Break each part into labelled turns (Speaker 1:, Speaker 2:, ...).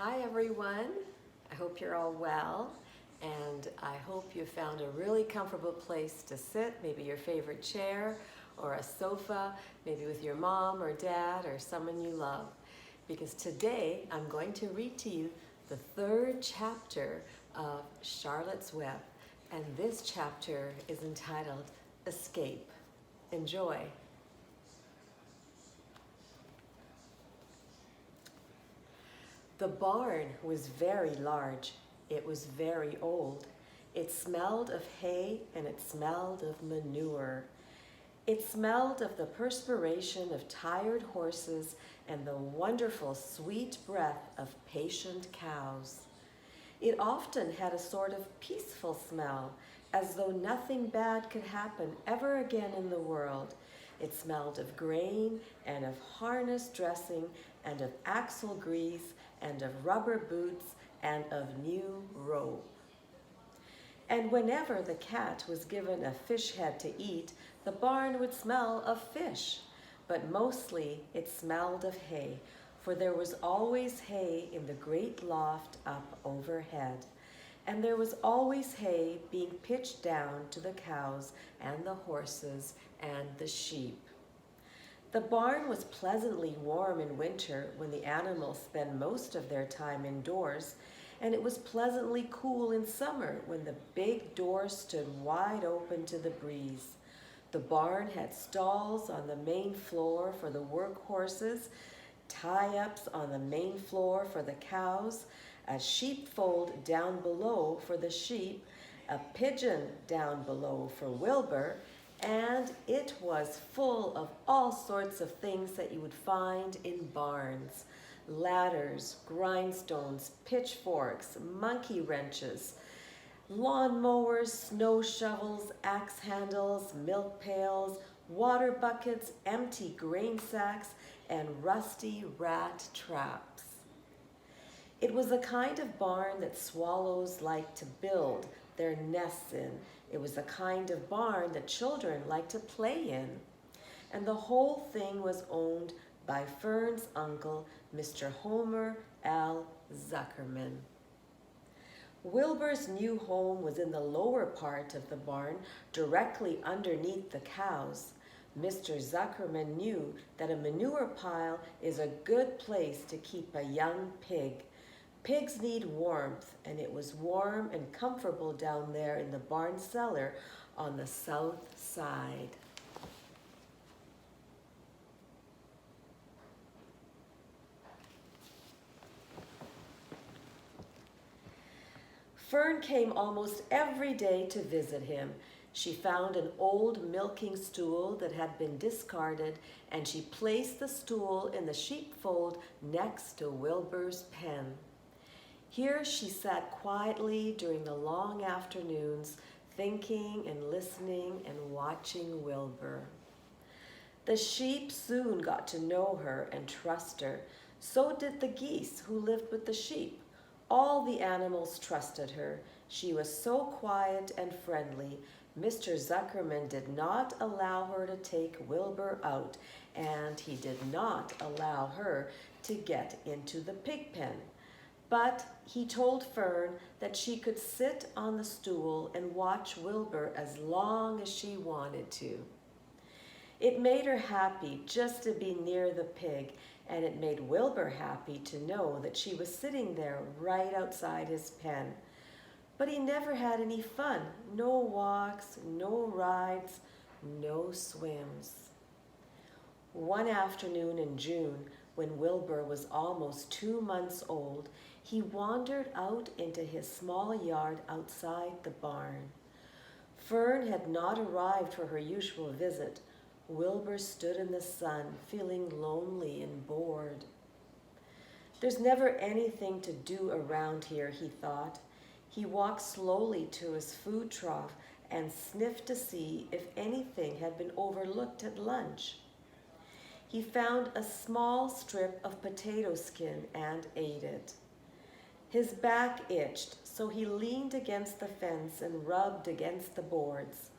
Speaker 1: Hi everyone, I hope you're all well, and I hope you found a really comfortable place to sit, maybe your favorite chair or a sofa, maybe with your mom or dad or someone you love, because today I'm going to read to you the third chapter of Charlotte's Web, and this chapter is entitled Escape. Enjoy. The barn was very large. It was very old. It smelled of hay and it smelled of manure. It smelled of the perspiration of tired horses and the wonderful sweet breath of patient cows. It often had a sort of peaceful smell, as though nothing bad could happen ever again in the world. It smelled of grain and of harness dressing and of axle grease and of rubber boots and of new rope. And whenever the cat was given a fish head to eat, the barn would smell of fish. But mostly it smelled of hay, for there was always hay in the great loft up overhead. And there was always hay being pitched down to the cows and the horses and the sheep. The barn was pleasantly warm in winter when the animals spend most of their time indoors, and it was pleasantly cool in summer when the big doors stood wide open to the breeze. The barn had stalls on the main floor for the work horses, tie-ups on the main floor for the cows, a sheepfold down below for the sheep, a pigeon down below for Wilbur, and it was full of all sorts of things that you would find in barns. Ladders, grindstones, pitchforks, monkey wrenches, lawn mowers, snow shovels, axe handles, milk pails, water buckets, empty grain sacks, and rusty rat traps. It was the kind of barn that swallows like to build their nests in. It was the kind of barn that children like to play in. And the whole thing was owned by Fern's uncle, Mr. Homer L. Zuckerman. Wilbur's new home was in the lower part of the barn, directly underneath the cows. Mr. Zuckerman knew that a manure pile is a good place to keep a young pig. Pigs need warmth, and it was warm and comfortable down there in the barn cellar on the south side. Fern came almost every day to visit him. She found an old milking stool that had been discarded, and she placed the stool in the sheepfold next to Wilbur's pen. Here she sat quietly during the long afternoons, thinking and listening and watching Wilbur. The sheep soon got to know her and trust her. So did the geese who lived with the sheep. All the animals trusted her. She was so quiet and friendly. Mr. Zuckerman did not allow her to take Wilbur out, and he did not allow her to get into the pig pen. But he told Fern that she could sit on the stool and watch Wilbur as long as she wanted to. It made her happy just to be near the pig, and it made Wilbur happy to know that she was sitting there right outside his pen. But he never had any fun. No walks, no rides, no swims. One afternoon in June, when Wilbur was almost 2 months old, he wandered out into his small yard outside the barn. Fern had not arrived for her usual visit. Wilbur stood in the sun, feeling lonely and bored. There's never anything to do around here, he thought. He walked slowly to his food trough and sniffed to see if anything had been overlooked at lunch. He found a small strip of potato skin and ate it. His back itched, so he leaned against the fence and rubbed against the boards.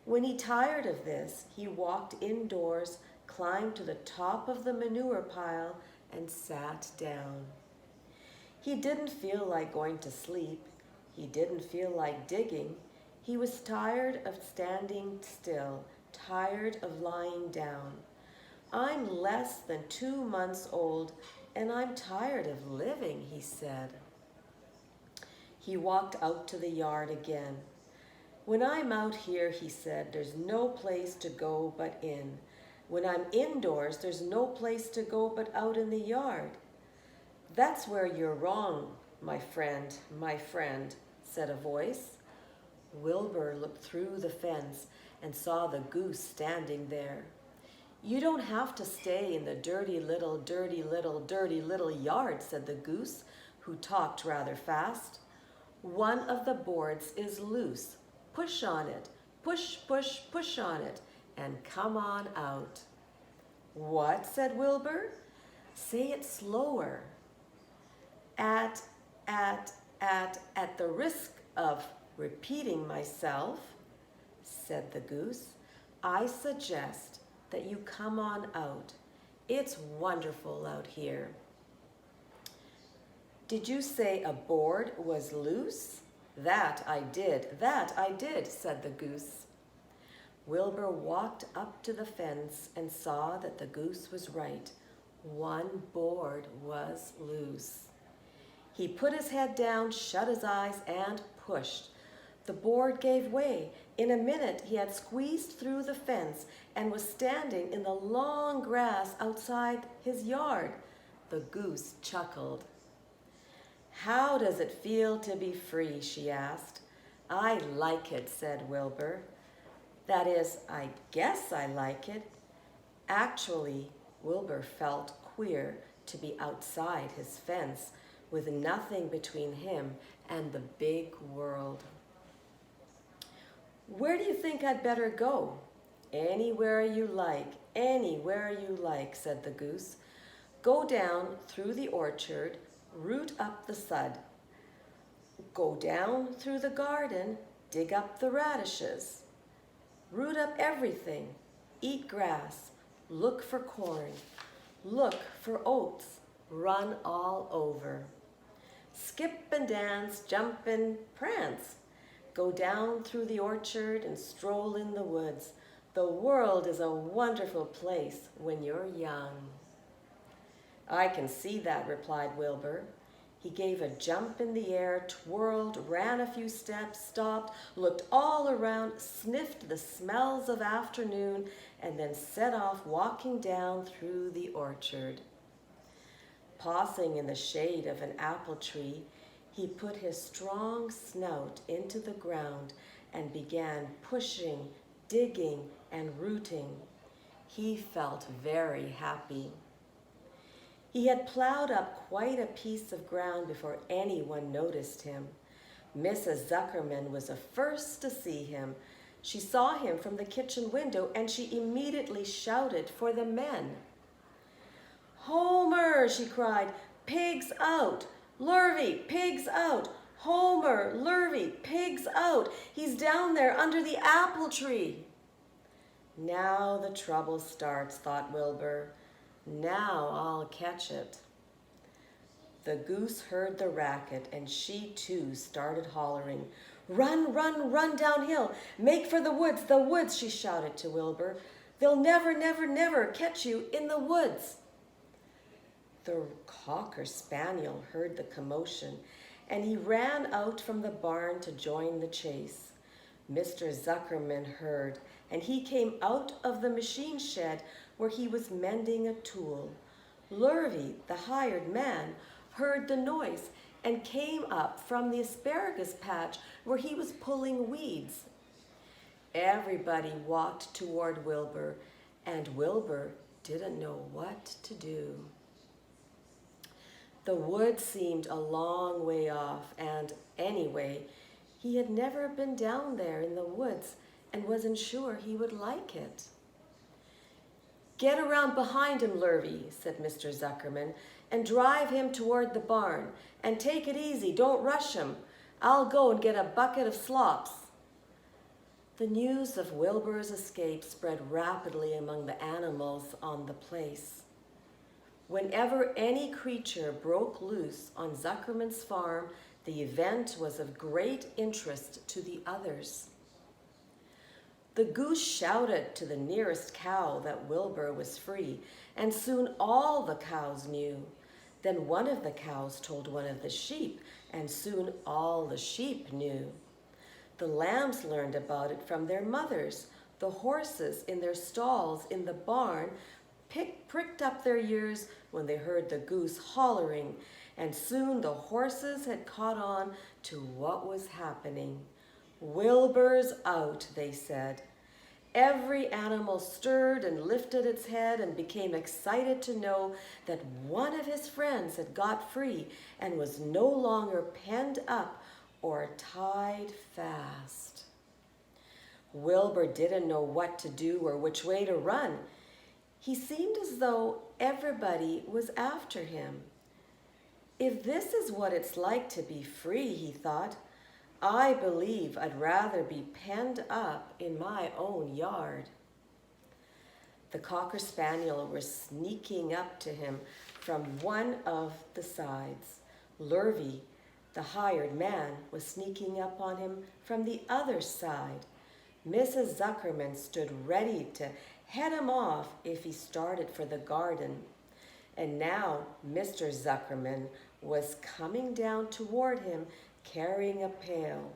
Speaker 1: When he tired of this, he walked indoors, climbed to the top of the manure pile, and sat down. He didn't feel like going to sleep. He didn't feel like digging. He was tired of standing still, tired of lying down. I'm less than 2 months old, and I'm tired of living, he said. He walked out to the yard again. When I'm out here, he said, there's no place to go but in. When I'm indoors, there's no place to go but out in the yard. That's where you're wrong, my friend, said a voice. Wilbur looked through the fence and saw the goose standing there. You don't have to stay in the dirty little yard, said the goose, who talked rather fast. One of the boards is loose. Push on it, push, push, push on it, and come on out. What, said Wilbur? Say it slower. At the risk of repeating myself, said the goose, I suggest that you come on out. It's wonderful out here. Did you say a board was loose? That I did, said the goose. Wilbur walked up to the fence and saw that the goose was right. One board was loose. He put his head down, shut his eyes, and pushed. The board gave way. In a minute, he had squeezed through the fence and was standing in the long grass outside his yard. The goose chuckled. How does it feel to be free, she asked. I like it, said Wilbur. That is, I guess I like it. Actually, Wilbur felt queer to be outside his fence with nothing between him and the big world. Where do you think I'd better go? Anywhere you like, said the goose. Go down through the orchard, root up the sod. Go down through the garden, dig up the radishes. Root up everything, eat grass, look for corn, look for oats, run all over. Skip and dance, jump and prance. Go down through the orchard and stroll in the woods. The world is a wonderful place when you're young. I can see that, replied Wilbur. He gave a jump in the air, twirled, ran a few steps, stopped, looked all around, sniffed the smells of afternoon, and then set off walking down through the orchard. Pausing in the shade of an apple tree, he put his strong snout into the ground and began pushing, digging, and rooting. He felt very happy. He had plowed up quite a piece of ground before anyone noticed him. Mrs. Zuckerman was the first to see him. She saw him from the kitchen window and she immediately shouted for the men. Homer, she cried, pigs out! Lurvy, pigs out! Homer, Lurvy, pigs out! He's down there under the apple tree. Now the trouble starts, thought Wilbur. Now I'll catch it. The goose heard the racket and she too started hollering. Run, run, run downhill. Make for the woods, she shouted to Wilbur. They'll never, never, never catch you in the woods. The cocker spaniel heard the commotion and he ran out from the barn to join the chase. Mr. Zuckerman heard and he came out of the machine shed where he was mending a tool. Lurvy, the hired man, heard the noise and came up from the asparagus patch where he was pulling weeds. Everybody walked toward Wilbur, and Wilbur didn't know what to do. The wood seemed a long way off, and anyway, he had never been down there in the woods and wasn't sure he would like it. Get around behind him, Lurvy, said Mr. Zuckerman, and drive him toward the barn. And take it easy, don't rush him. I'll go and get a bucket of slops. The news of Wilbur's escape spread rapidly among the animals on the place. Whenever any creature broke loose on Zuckerman's farm, the event was of great interest to the others. The goose shouted to the nearest cow that Wilbur was free, and soon all the cows knew. Then one of the cows told one of the sheep, and soon all the sheep knew. The lambs learned about it from their mothers. The horses in their stalls in the barn pricked up their ears when they heard the goose hollering, and soon the horses had caught on to what was happening. "Wilbur's out," they said. Every animal stirred and lifted its head and became excited to know that one of his friends had got free and was no longer penned up or tied fast. Wilbur didn't know what to do or which way to run. He seemed as though everybody was after him. If this is what it's like to be free, he thought, I believe I'd rather be penned up in my own yard. The Cocker Spaniel was sneaking up to him from one of the sides. Lurvy, the hired man, was sneaking up on him from the other side. Mrs. Zuckerman stood ready to head him off if he started for the garden. And now Mr. Zuckerman was coming down toward him carrying a pail.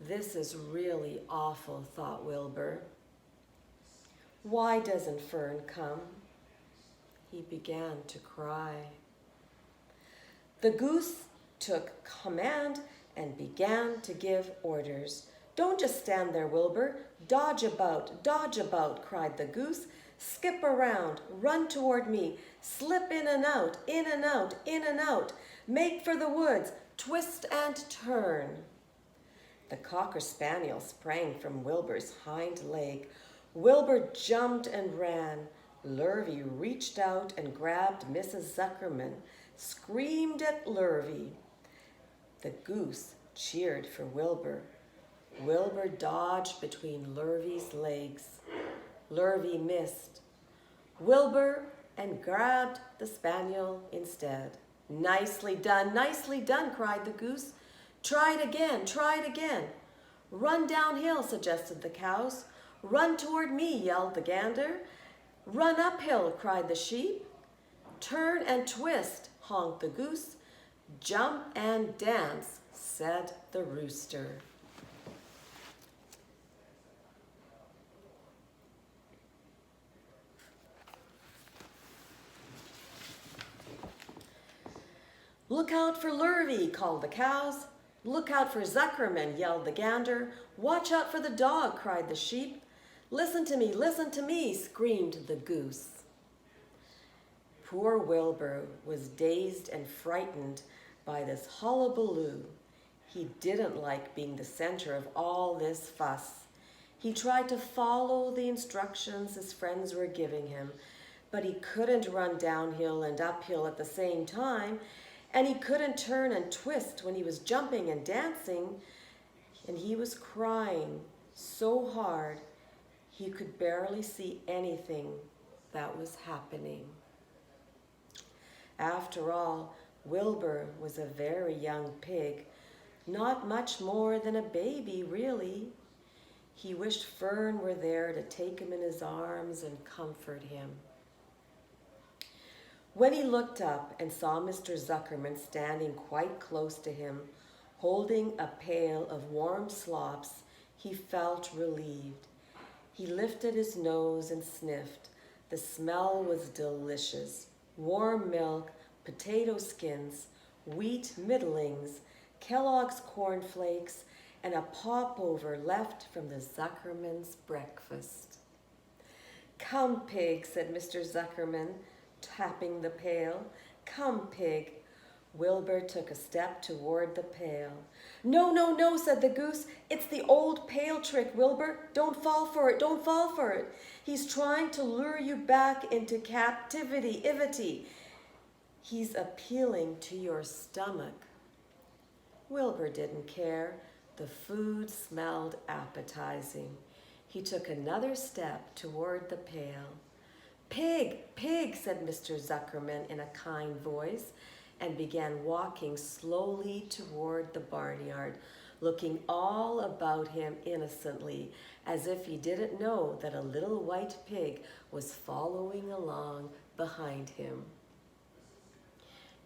Speaker 1: This is really awful, thought Wilbur. Why doesn't Fern come? He began to cry. The goose took command and began to give orders. Don't just stand there, Wilbur. Dodge about, cried the goose. Skip around, run toward me, slip in and out, in and out, in and out. Make for the woods, twist and turn. The Cocker Spaniel sprang from Wilbur's hind leg. Wilbur jumped and ran. Lurvy reached out and grabbed Mrs. Zuckerman, screamed at Lurvy. The goose cheered for Wilbur. Wilbur dodged between Lurvy's legs. Lurvy missed. Wilbur and grabbed the spaniel instead. Nicely done, cried the goose. Try it again. Run downhill, suggested the cows. Run toward me, yelled the gander. Run uphill, cried the sheep. Turn and twist, honked the goose. Jump and dance, said the rooster. Look out for Lurvy, called the cows. Look out for Zuckerman, yelled the gander. Watch out for the dog, cried the sheep. Listen to me, screamed the goose. Poor Wilbur was dazed and frightened by this hullabaloo. He didn't like being the center of all this fuss. He tried to follow the instructions his friends were giving him, but he couldn't run downhill and uphill at the same time, and he couldn't turn and twist when he was jumping and dancing, and he was crying so hard he could barely see anything that was happening. After all, Wilbur was a very young pig, not much more than a baby, really. He wished Fern were there to take him in his arms and comfort him. When he looked up and saw Mr. Zuckerman standing quite close to him, holding a pail of warm slops, he felt relieved. He lifted his nose and sniffed. The smell was delicious. Warm milk, potato skins, wheat middlings, Kellogg's cornflakes, and a popover left from the Zuckerman's breakfast. Come, pig, said Mr. Zuckerman, tapping the pail. Come, pig. Wilbur took a step toward the pail. No, said the goose. It's the old pail trick, Wilbur. Don't fall for it. He's trying to lure you back into captivity. He's appealing to your stomach. Wilbur didn't care. The food smelled appetizing. He took another step toward the pail. "Pig, pig," said Mr. Zuckerman in a kind voice, and began walking slowly toward the barnyard, looking all about him innocently, as if he didn't know that a little white pig was following along behind him.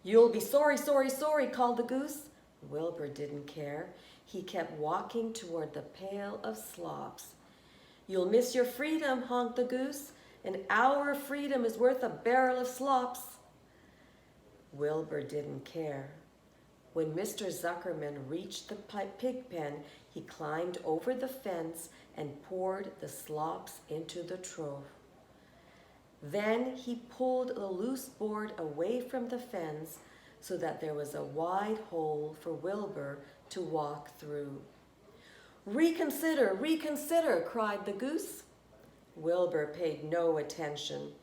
Speaker 1: "You'll be sorry, sorry, sorry," called the goose. Wilbur didn't care. He kept walking toward the pail of slops. "You'll miss your freedom," honked the goose. "An hour of freedom is worth a barrel of slops." Wilbur didn't care. When Mr. Zuckerman reached the pig pen, he climbed over the fence and poured the slops into the trough. Then he pulled the loose board away from the fence so that there was a wide hole for Wilbur to walk through. "Reconsider, reconsider," cried the goose. Wilbur paid no attention.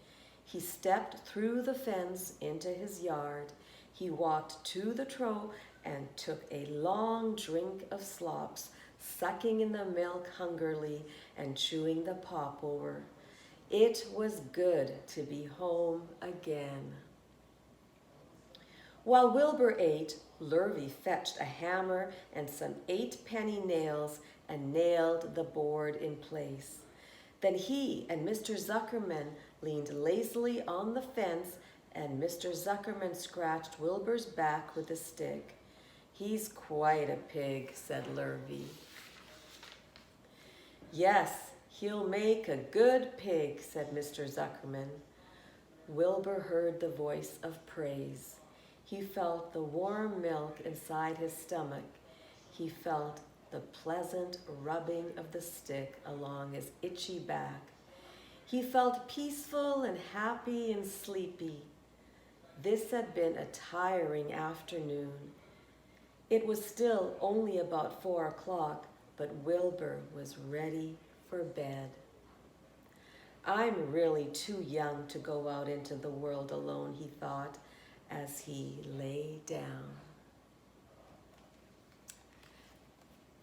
Speaker 1: He stepped through the fence into his yard. He walked to the trough and took a long drink of slops, sucking in the milk hungrily and chewing the pop over. It was good to be home again. While Wilbur ate, Lurvy fetched a hammer and some 8-penny nails and nailed the board in place. Then he and Mr. Zuckerman leaned lazily on the fence, and Mr. Zuckerman scratched Wilbur's back with a stick. "He's quite a pig," said Lurvy. "Yes, he'll make a good pig," said Mr. Zuckerman. Wilbur heard the voice of praise. He felt the warm milk inside his stomach. He felt the pleasant rubbing of the stick along his itchy back. He felt peaceful and happy and sleepy. This had been a tiring afternoon. It was still only about 4 o'clock, but Wilbur was ready for bed. "I'm really too young to go out into the world alone," he thought as he lay down.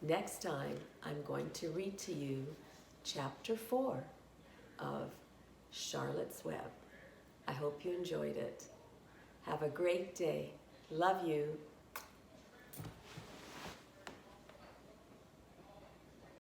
Speaker 1: Next time, I'm going to read to you Chapter 4 of Charlotte's Web. I hope you enjoyed it. Have a great day. Love you.